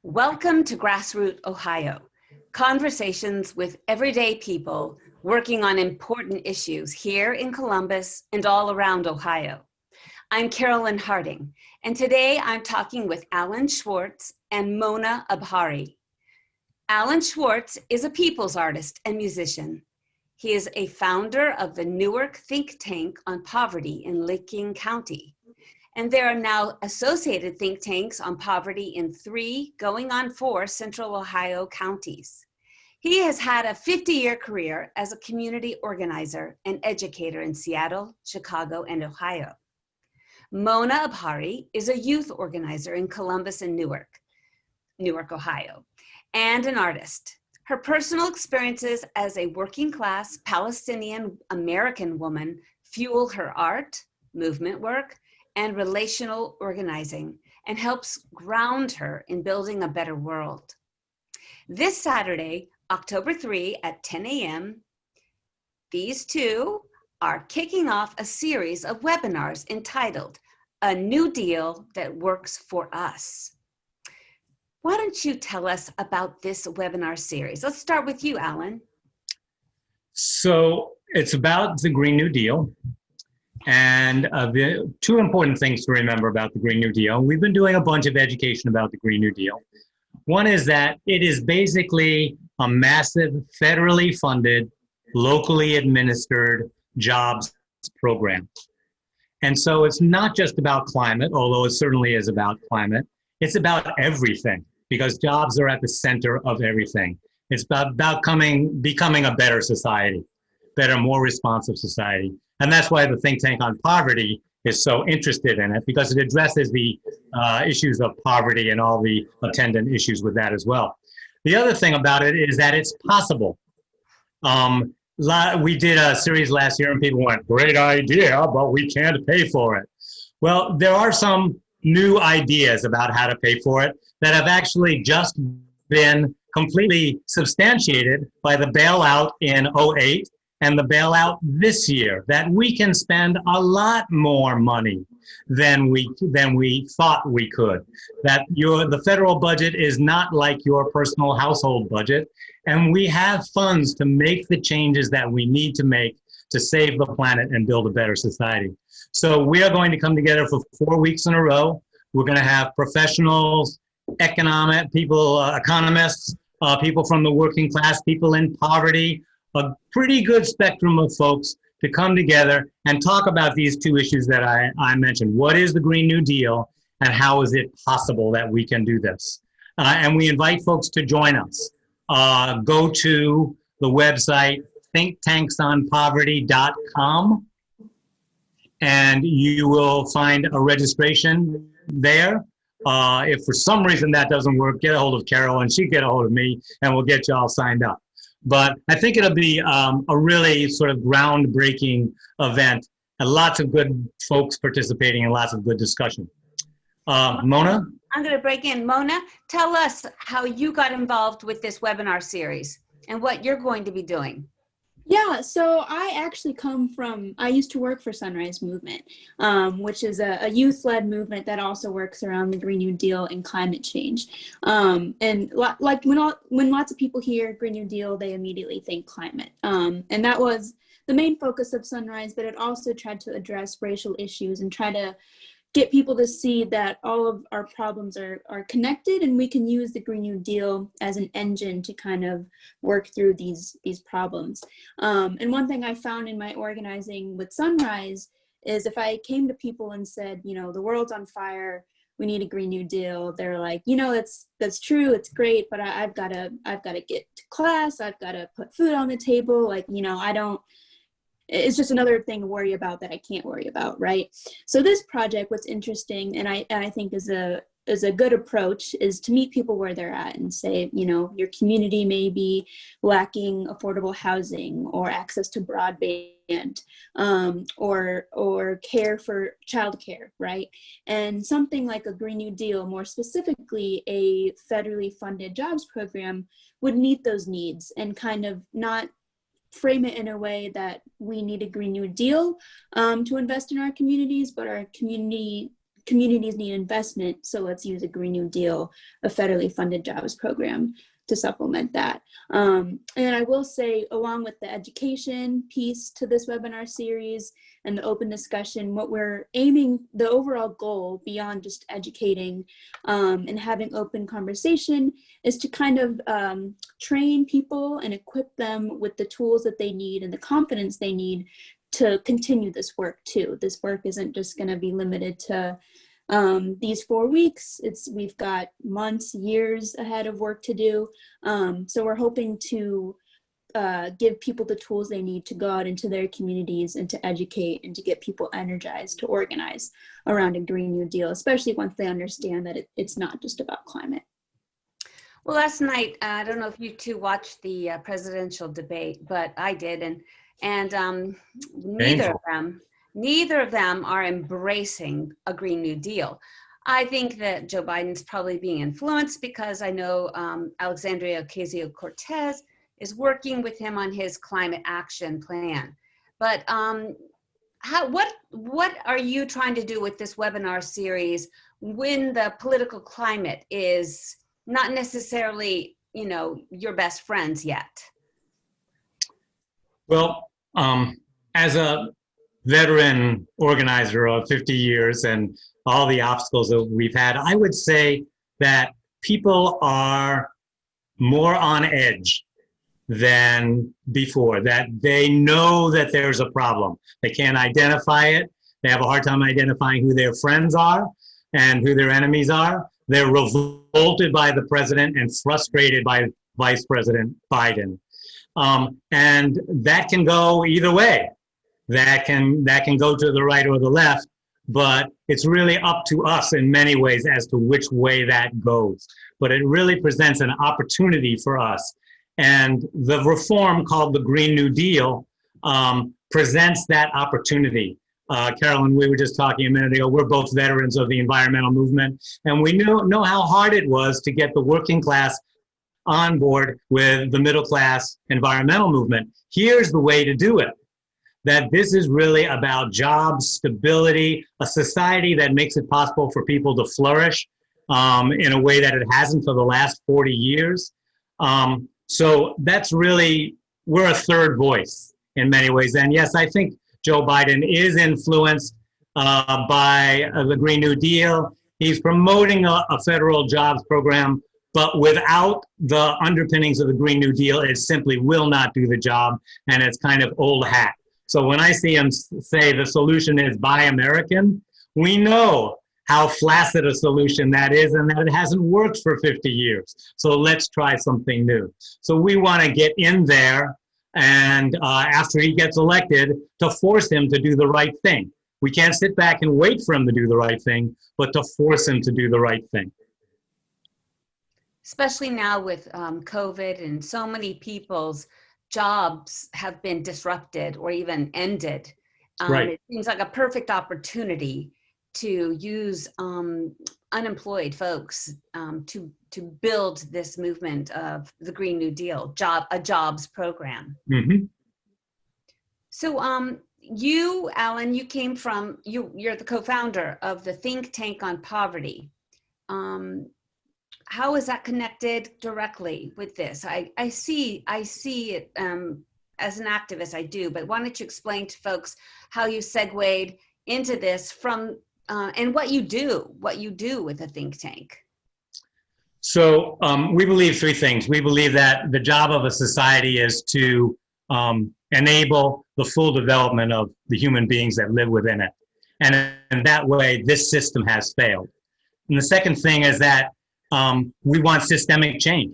Welcome to GrassRoot, Ohio, conversations with everyday people working on important issues here in Columbus and all around Ohio. I'm Carolyn Harding, and today I'm talking with Alan Schwartz and Mona Abhari. Alan Schwartz is a people's artist and musician. He is a founder of the Newark Think Tank on poverty in Licking County. And there are now associated think tanks on poverty in 3, going on 4 Central Ohio counties. He has had a 50-year career as a community organizer and educator in Seattle, Chicago, and Ohio. Mona Abhari is a youth organizer in Columbus and Newark, Ohio, and an artist. Her personal experiences as a working-class Palestinian American woman fuel her art, movement work, and relational organizing, and helps ground her in building a better world. This Saturday, October 3 at 10 a.m., these two are kicking off a series of webinars entitled, A New Deal That Works for Us. Why don't you tell us about this webinar series? Let's start with you, Alan. So it's about the Green New Deal. And the 2 important things to remember about the Green New Deal. We've been doing a bunch of education about the Green New Deal. One is that it is basically a massive, federally funded, locally administered jobs program. And so it's not just about climate, although it certainly is about climate. It's about everything, because jobs are at the center of everything. It's about becoming a better society, better, more responsive society. And that's why the think tank on poverty is so interested in it, because it addresses the issues of poverty and all the attendant issues with that as well. The other thing about it is that it's possible. We did a series last year and people went, great idea, but we can't pay for it. Well, there are some new ideas about how to pay for it that have actually just been completely substantiated by the bailout in '08 and the bailout this year, that we can spend a lot more money than we thought we could. That the federal budget is not like your personal household budget, and we have funds to make the changes that we need to make to save the planet and build a better society. So we are going to come together for 4 weeks in a row. We're going to have professionals, economists, people from the working class, people in poverty, a pretty good spectrum of folks to come together and talk about these 2 issues that I mentioned. What is the Green New Deal, and how is it possible that we can do this? And we invite folks to join us. Go to the website thinktanksonpoverty.com, and you will find a registration there. If for some reason that doesn't work, get a hold of Carolyn, she get a hold of me, and we'll get you all signed up. But I think it'll be a really sort of groundbreaking event, and lots of good folks participating and lots of good discussion. Mona? I'm going to break in. Mona, tell us how you got involved with this webinar series and what you're going to be doing. Yeah, so I actually I used to work for Sunrise Movement, which is a youth-led movement that also works around the Green New Deal and climate change. And like when lots of people hear Green New Deal, they immediately think climate. And that was the main focus of Sunrise, but it also tried to address racial issues and try to get people to see that all of our problems are connected, and we can use the Green New Deal as an engine to kind of work through these problems. And one thing I found in my organizing with Sunrise is if I came to people and said, you know, the world's on fire, we need a Green New Deal, they're like, you know, that's true, it's great, but I've got to get to class, I've got to put food on the table, like, you know, it's just another thing to worry about that I can't worry about, right? So this project, what's interesting, and I think is a good approach, is to meet people where they're at and say, you know, your community may be lacking affordable housing or access to broadband, or care for childcare, right? And something like a Green New Deal, more specifically a federally funded jobs program, would meet those needs and kind of not frame it in a way that we need a Green New Deal to invest in our communities, but our community communities need investment, so let's use a Green New Deal, a federally funded jobs program to supplement that. And I will say, along with the education piece to this webinar series and the open discussion, what we're aiming, the overall goal beyond just educating and having open conversation, is to kind of train people and equip them with the tools that they need and the confidence they need to continue this work too. This work isn't just going to be limited to these 4 weeks. We've got months, years ahead of work to do. So we're hoping to give people the tools they need to go out into their communities and to educate and to get people energized to organize around a Green New Deal, especially once they understand that it's not just about climate. Well, last night, I don't know if you two watched the presidential debate, but I did, and neither of them are embracing a Green New Deal. I think that Joe Biden's probably being influenced because I know Alexandria Ocasio-Cortez is working with him on his climate action plan. But what are you trying to do with this webinar series when the political climate is not necessarily, your best friends yet? Well, as a veteran organizer of 50 years and all the obstacles that we've had, I would say that people are more on edge than before, that they know that there's a problem. They can't identify it. They have a hard time identifying who their friends are and who their enemies are. They're revolted by the president and frustrated by Vice President Biden. And that can go either way. That can go to the right or the left, but it's really up to us in many ways as to which way that goes. But it really presents an opportunity for us. And the reform called the Green New Deal presents that opportunity. Carolyn, we were just talking a minute ago, we're both veterans of the environmental movement, and we know how hard it was to get the working class on board with the middle class environmental movement. Here's the way to do it. That this is really about jobs, stability, a society that makes it possible for people to flourish in a way that it hasn't for the last 40 years. So that's really, we're a third voice in many ways. And yes, I think Joe Biden is influenced by the Green New Deal. He's promoting a federal jobs program, but without the underpinnings of the Green New Deal, it simply will not do the job, and it's kind of old hat. So when I see him say the solution is Buy American, we know how flaccid a solution that is and that it hasn't worked for 50 years. So let's try something new. So we want to get in there and after he gets elected, to force him to do the right thing. We can't sit back and wait for him to do the right thing, but to force him to do the right thing. Especially now with COVID and so many people's jobs have been disrupted or even ended. Right. It seems like a perfect opportunity to use unemployed folks to build this movement of the Green New Deal, a jobs program. Mm-hmm. So you, Alan, you came from, you're the co-founder of the Think Tank on Poverty. How is that connected directly with this? I see it as an activist, I do, but why don't you explain to folks how you segued into this from, and what you do with a think tank? So we believe three things. We believe that the job of a society is to enable the full development of the human beings that live within it. And in that way, this system has failed. And the second thing is that we want systemic change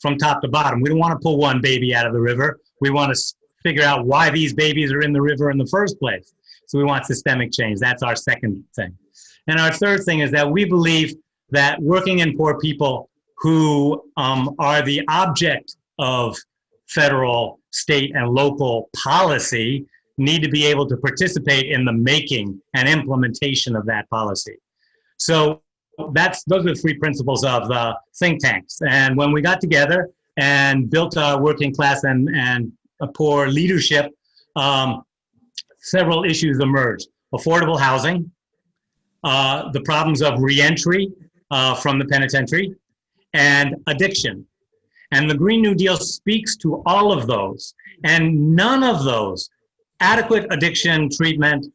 from top to bottom. We don't want to pull one baby out of the river. We want to figure out why these babies are in the river in the first place. So we want systemic change. That's our second thing. And our third thing is that we believe that working and poor people who are the object of federal, state, and local policy need to be able to participate in the making and implementation of that policy. So those are the three principles of the think tanks. And when we got together and built our working class and a poor leadership, several issues emerged. Affordable housing, the problems of reentry from the penitentiary, and addiction. And the Green New Deal speaks to all of those, and none of those, adequate addiction treatment,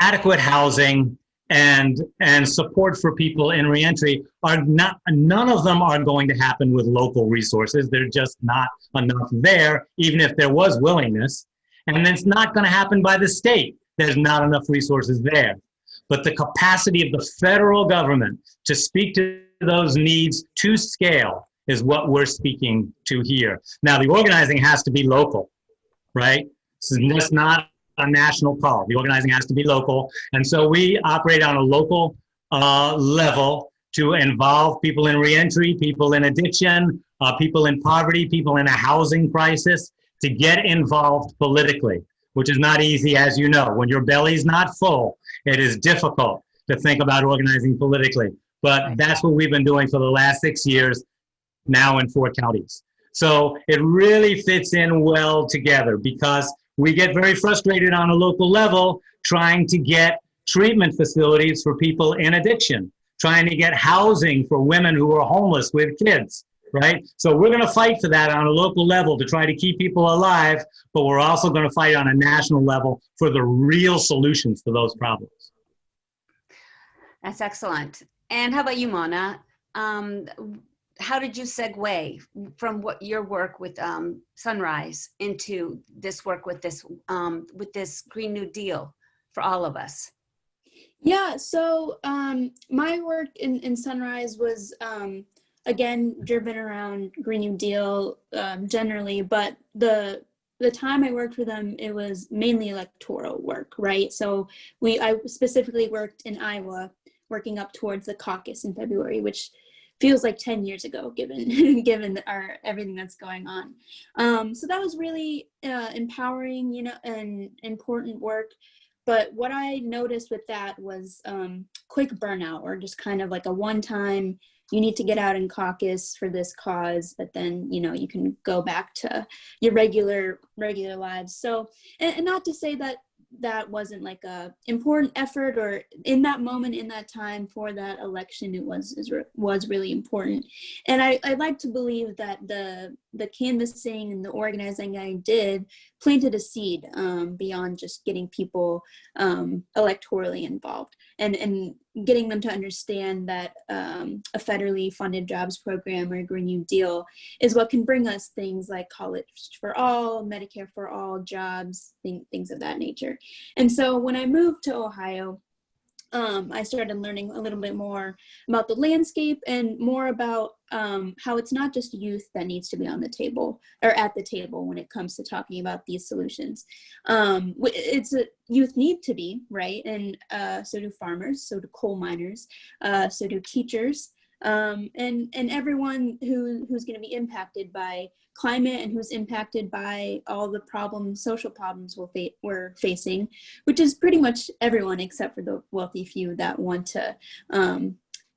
adequate housing, and support for people in reentry none of them are going to happen with local resources. They're just not enough there, even if there was willingness. And it's not going to happen by the state. There's not enough resources there. But the capacity of the federal government to speak to those needs to scale is what we're speaking to here. Now, the organizing has to be local, right? This is just not a national call. The organizing has to be local. And so we operate on a local level to involve people in reentry, people in addiction, people in poverty, people in a housing crisis, to get involved politically, which is not easy, as you know. When your belly's not full, it is difficult to think about organizing politically. But that's what we've been doing for the last 6 years, now in 4 counties. So it really fits in well together, because we get very frustrated on a local level trying to get treatment facilities for people in addiction, trying to get housing for women who are homeless with kids, right? So we're going to fight for that on a local level to try to keep people alive, but we're also going to fight on a national level for the real solutions to those problems. That's excellent. And how about you, Mona? How did you segue from what your work with Sunrise into this work with this Green New Deal for all of us? Yeah, so my work in Sunrise was, again, driven around Green New Deal generally, but the time I worked for them, it was mainly electoral work, right? So I specifically worked in Iowa, working up towards the caucus in February, which feels like 10 years ago, given everything that's going on. So that was really empowering, and important work. But what I noticed with that was quick burnout, or just kind of like a one-time, you need to get out and caucus for this cause, but then, you can go back to your regular lives. So, and not to say that wasn't like a important effort, or in that moment, in that time for that election, it was really important. And I like to believe that the canvassing and the organizing I did planted a seed beyond just getting people electorally involved, and getting them to understand that a federally funded jobs program or a Green New Deal is what can bring us things like college for all, Medicare for all, jobs, things of that nature. And so when I moved to Ohio, I started learning a little bit more about the landscape, and more about how it's not just youth that needs to be on the table, or at the table, when it comes to talking about these solutions. Youth need to be, right? And so do farmers, so do coal miners, so do teachers, and everyone who's going to be impacted by climate, and who's impacted by all the problems, social problems we're facing, which is pretty much everyone except for the wealthy few that want to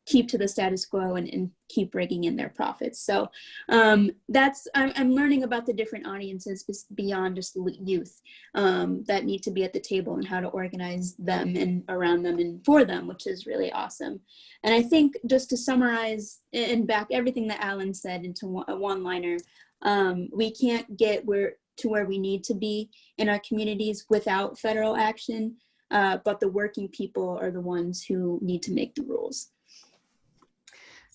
keep to the status quo and keep raking in their profits. So I'm learning about the different audiences beyond just youth that need to be at the table, and how to organize them and around them and for them, which is really awesome. And I think, just to summarize and back everything that Alan said into a one-liner, we can't get to where we need to be in our communities without federal action, but the working people are the ones who need to make the rules.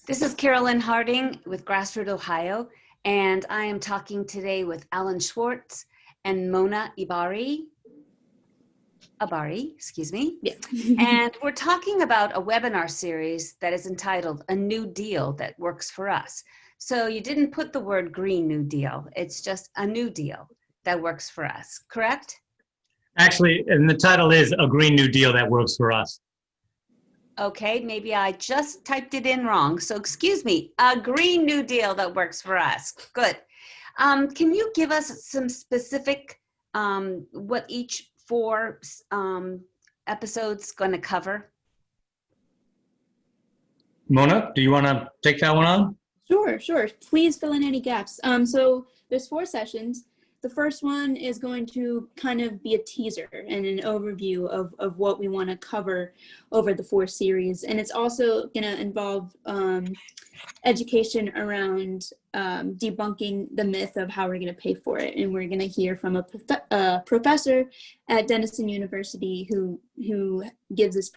This is Carolyn Harding with GrassRoot Ohio, and I am talking today with Alan Schwartz and Mona Abhari, excuse me. Yeah. And we're talking about a webinar series that is entitled A New Deal That Works for Us. So you didn't put the word Green New Deal, it's just a new deal that works for us, correct? Actually, and the title is A Green New Deal That Works for Us. Okay, maybe I just typed it in wrong. So excuse me, a Green New Deal that works for us. Good. Can you give us some specific, what each 4 episodes going to cover? Mona, do you want to take that one on? Sure. Please fill in any gaps. So there's 4 sessions. The first one is going to kind of be a teaser and an overview of what we want to cover over the 4 series. And it's also going to involve education around debunking the myth of how we're going to pay for it. And we're going to hear from a professor at Denison University who gives this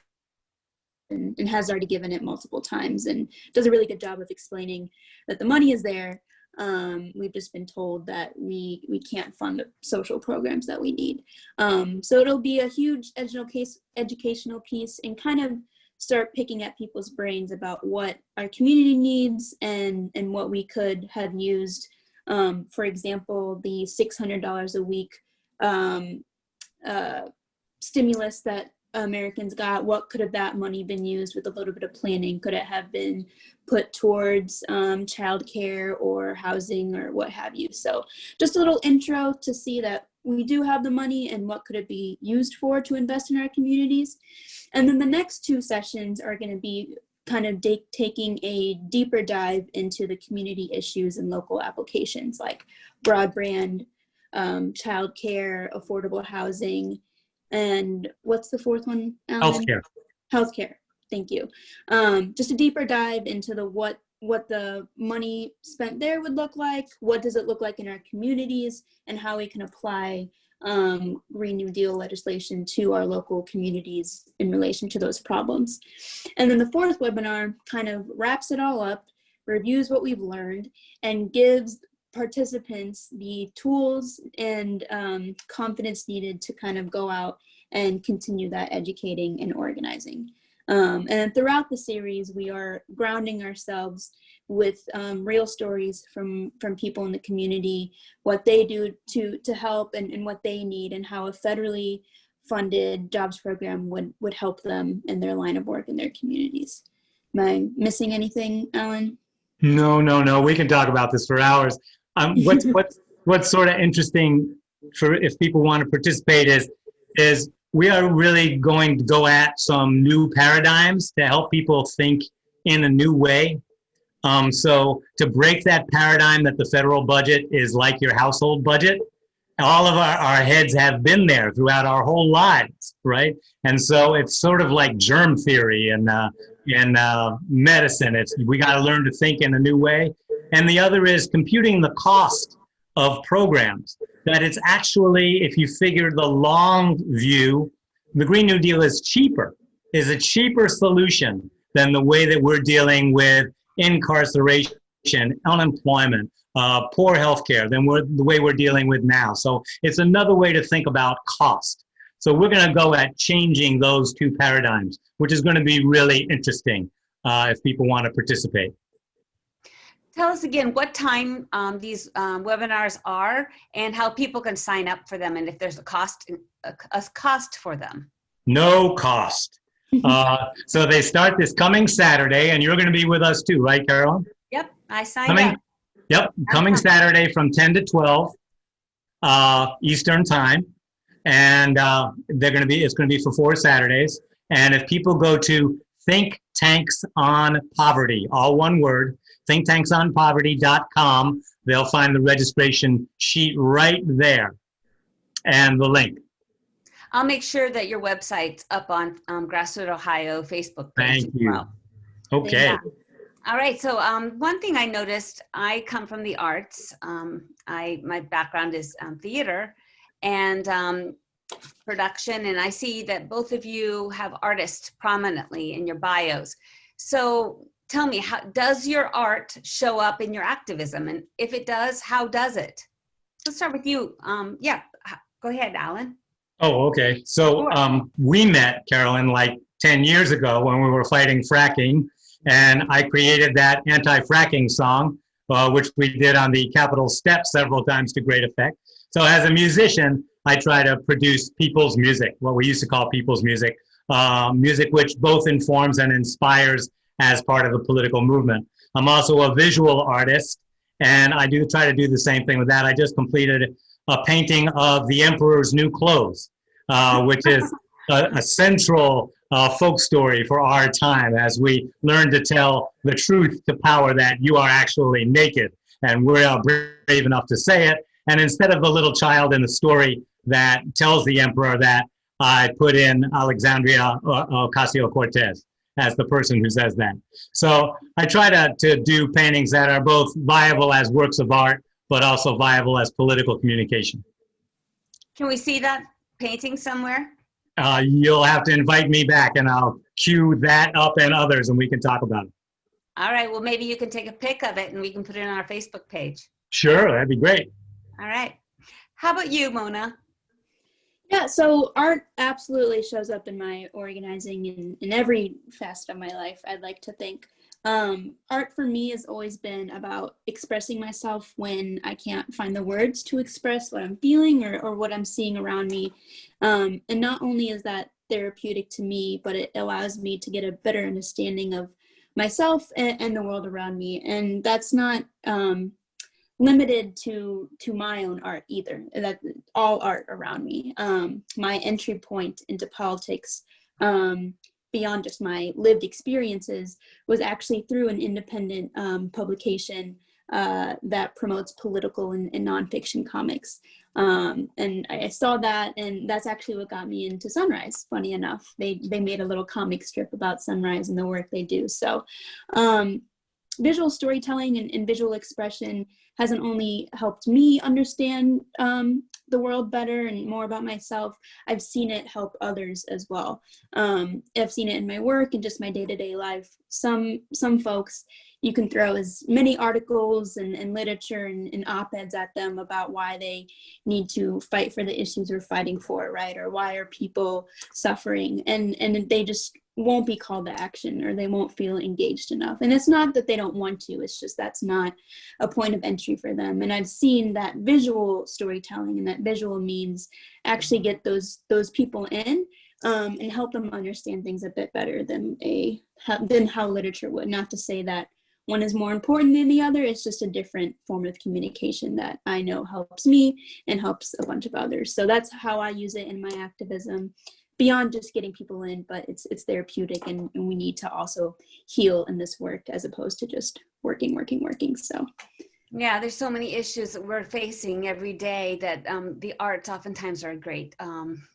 and has already given it multiple times and does a really good job of explaining that the money is there. We've just been told that we can't fund the social programs that we need. So it'll be a huge educational piece and kind of start picking at people's brains about what our community needs and what we could have used. For example, the $600 a week stimulus that Americans got, what could have that money been used with a little bit of planning? Could it have been put towards childcare or housing or what have you? So just a little intro to see that we do have the money and what could it be used for to invest in our communities. And then the next 2 sessions are going to be kind of taking a deeper dive into the community issues and local applications like broadband, childcare, affordable housing, and what's the 4th one, Alan? Healthcare. Thank you. Just a deeper dive into what the money spent there would look like, what does it look like in our communities, and how we can apply Green New Deal legislation to our local communities in relation to those problems. And then the 4th webinar kind of wraps it all up, reviews what we've learned, and gives participants the tools and confidence needed to kind of go out and continue that educating and organizing. And throughout the series, we are grounding ourselves with real stories from people in the community, what they do to help and what they need, and how a federally funded jobs program would help them in their line of work in their communities. Am I missing anything, Alan? No. We can talk about this for hours. What's sort of interesting for if people want to participate is we are really going to go at some new paradigms to help people think in a new way. So to break that paradigm that the federal budget is like your household budget, all of our heads have been there throughout our whole lives, right? And so it's sort of like germ theory in medicine. We got to learn to think in a new way. And the other is computing the cost of programs. That it's actually, if you figure the long view, the Green New Deal is a cheaper solution than the way that we're dealing with incarceration, unemployment, poor healthcare than the way we're dealing with now. So it's another way to think about cost. So we're going to go at changing those 2 paradigms, which is going to be really interesting if people want to participate. Tell us again what time these webinars are and how people can sign up for them, and if there's a cost for them. No cost. So they start this coming Saturday, and you're going to be with us too, right, Carolyn? Yep, I signed up. Yep, coming Saturday from 10 to 12 Eastern time, and it's going to be for 4 Saturdays. And if people go to Think Tanks on Poverty, all one word, thinktanksonpoverty.com, they'll find the registration sheet right there and the link. I'll make sure that your website's up on GrassRoot Ohio Facebook page. Thank you. Well. Okay. Yeah. All right. So one thing I noticed, I come from the arts. My background is theater and production, and I see that both of you have artists prominently in your bios. So tell me, how does your art show up in your activism? And if it does, how does it? Let's start with you. Yeah, go ahead, Alan. Oh, okay. So we met, Carolyn, like 10 years ago when we were fighting fracking, and I created that anti-fracking song, which we did on the Capitol steps several times to great effect. So as a musician, I try to produce people's music, what we used to call people's music, music which both informs and inspires as part of the political movement. I'm also a visual artist, and I do try to do the same thing with that. I just completed a painting of the Emperor's New Clothes, which is a central folk story for our time as we learn to tell the truth to power that you are actually naked. And we're brave enough to say it, And instead of the little child in the story that tells the emperor that, I put in Alexandria Ocasio-Cortez as the person who says that. So I try to do paintings that are both viable as works of art, but also viable as political communication. Can we see that painting somewhere? You'll have to invite me back and I'll cue that up and others and we can talk about it. All right, well, maybe you can take a pic of it and we can put it on our Facebook page. Sure, that'd be great. All right. How about you, Mona? Yeah, so art absolutely shows up in my organizing in every facet of my life, I'd like to think. Art for me has always been about expressing myself when I can't find the words to express what I'm feeling or what I'm seeing around me. And not only is that therapeutic to me, but it allows me to get a better understanding of myself and the world around me. And that's not limited to my own art either, that all art around me. My entry point into politics, beyond just my lived experiences, was actually through an independent publication that promotes political and nonfiction comics. And I saw that, and that's actually what got me into Sunrise, funny enough. They made a little comic strip about Sunrise and the work they do. So visual storytelling and visual expression hasn't only helped me understand the world better and more about myself, I've seen it help others as well. I've seen it in my work and just my day-to-day life. Some folks, you can throw as many articles and literature and op-eds at them about why they need to fight for the issues we're fighting for, right? Or why are people suffering? And they just won't be called to action, or they won't feel engaged enough. And it's not that they don't want to, it's just that's not a point of entry for them. And I've seen that visual storytelling and that visual means actually get those people in and help them understand things a bit better than how literature would. Not to say that one is more important than the other, it's just a different form of communication that I know helps me and helps a bunch of others. So that's how I use it in my activism, beyond just getting people in, but it's therapeutic, and we need to also heal in this work as opposed to just working. So yeah, there's so many issues that we're facing every day that the arts oftentimes are a great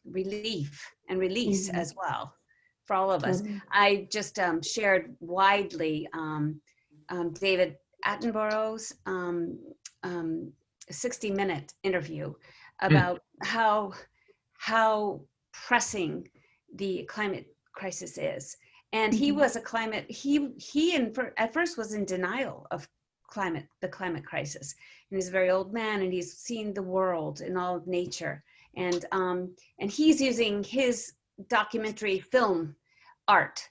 relief and release as well for all of us. I just shared widely David Attenborough's 60-minute interview about how pressing the climate crisis is. And he was a climate, at first was in denial of the climate crisis. And he's a very old man, and he's seen the world and all of nature. And he's using his documentary film art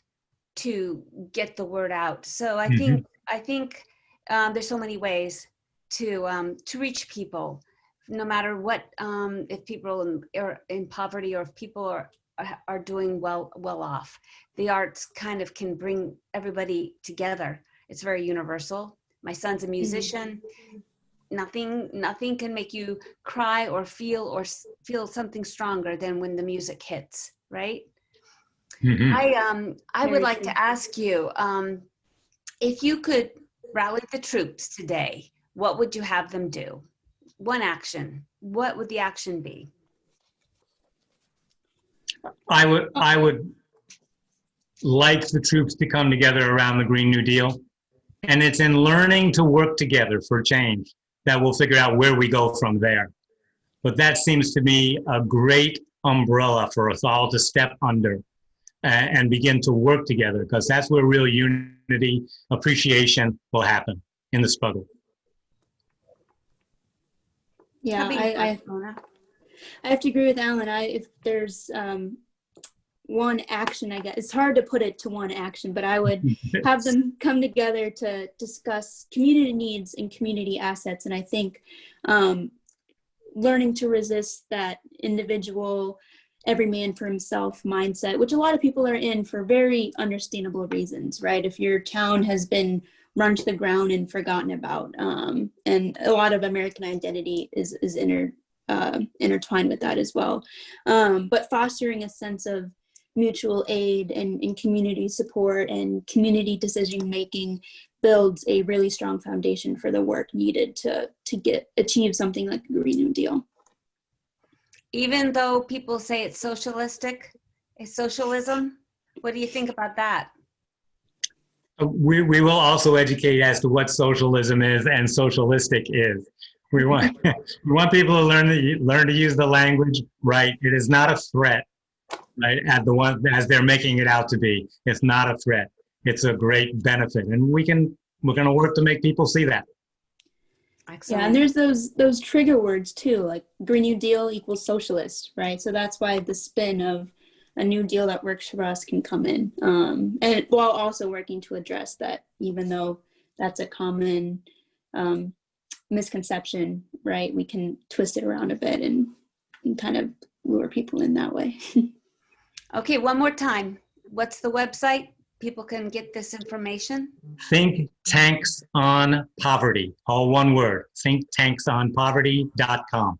to get the word out. So I think there's so many ways to reach people, no matter what, if people are in poverty or if people are doing well off. The arts kind of can bring everybody together. It's very universal. My son's a musician. Nothing can make you cry or feel something stronger than when the music hits, right? I would like to ask you, if you could rally the troops today, what would you have them do? One action. What would the action be? I would like the troops to come together around the Green New Deal. And it's in learning to work together for change that we'll figure out where we go from there. But that seems to me a great umbrella for us all to step under and begin to work together, because that's where real unity, appreciation will happen in the struggle. Yeah, I have to agree with Alan. If there's one action, I guess it's hard to put it to one action, but I would have them come together to discuss community needs and community assets. And I think learning to resist that individual, every man for himself mindset, which a lot of people are in for very understandable reasons, right? If your town has been run to the ground and forgotten about, and a lot of American identity is intertwined with that as well. But fostering a sense of mutual aid and community support and community decision making builds a really strong foundation for the work needed to achieve something like the Green New Deal. Even though people say it's socialistic, it's socialism, what do you think about that? We will also educate as to what socialism is and socialistic is. We want we want people to learn to use the language right. It is not a threat, right? As they're making it out to be. It's not a threat. It's a great benefit, and we're going to work to make people see that. Excellent. Yeah, and there's those trigger words too, like Green New Deal equals socialist, right? So that's why the spin of a New Deal that works for us can come in, and while also working to address that, even though that's a common misconception, right? We can twist it around a bit and kind of lure people in that way. Okay, one more time. What's the website? People can get this information. Think Tanks on Poverty, all one word, thinktanksonpoverty.com.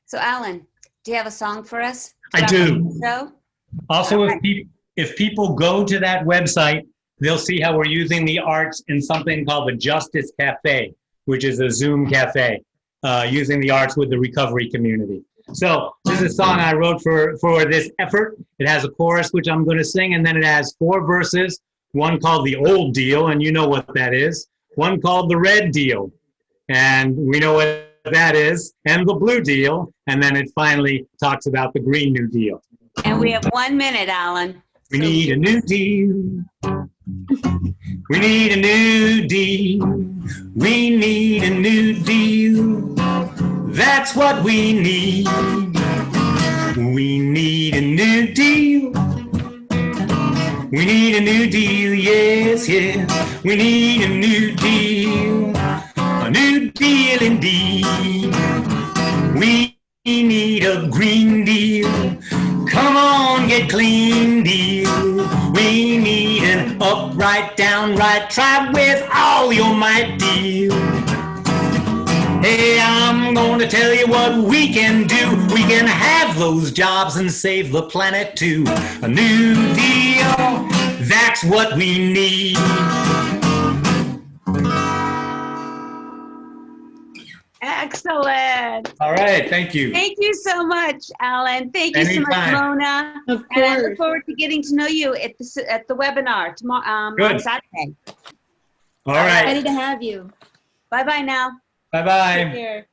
So Alan, do you have a song for us? I do. Show? Also, All right. if people go to that website, they'll see how we're using the arts in something called the Justice Cafe, which is a Zoom cafe, using the arts with the recovery community. So this is a song I wrote for this effort. It has a chorus, which I'm going to sing, and then it has 4 verses, one called the Old Deal, and you know what that is, one called the Red Deal, and we know what that is, and the Blue Deal, and then it finally talks about the Green New Deal. And we have 1 minute, Alan. We need a new deal. We need a new deal. We need a new deal. That's what we need. We need a new deal. We need a new deal, yes, yes. We need a new deal. A new deal indeed. We need a green deal. Come on, get clean deal. We need an upright, downright, try with all your might deal. Hey, I'm going to tell you what we can do. We can have those jobs and save the planet too. A new deal, that's what we need. Excellent. All right, thank you. Thank you so much, Alan. Thank you so much, Anytime. Mona. Of And I look course. forward to getting to know you at the webinar tomorrow, on Good. Saturday. All right, Ready to have you. Bye-bye now. bye-bye. Take care.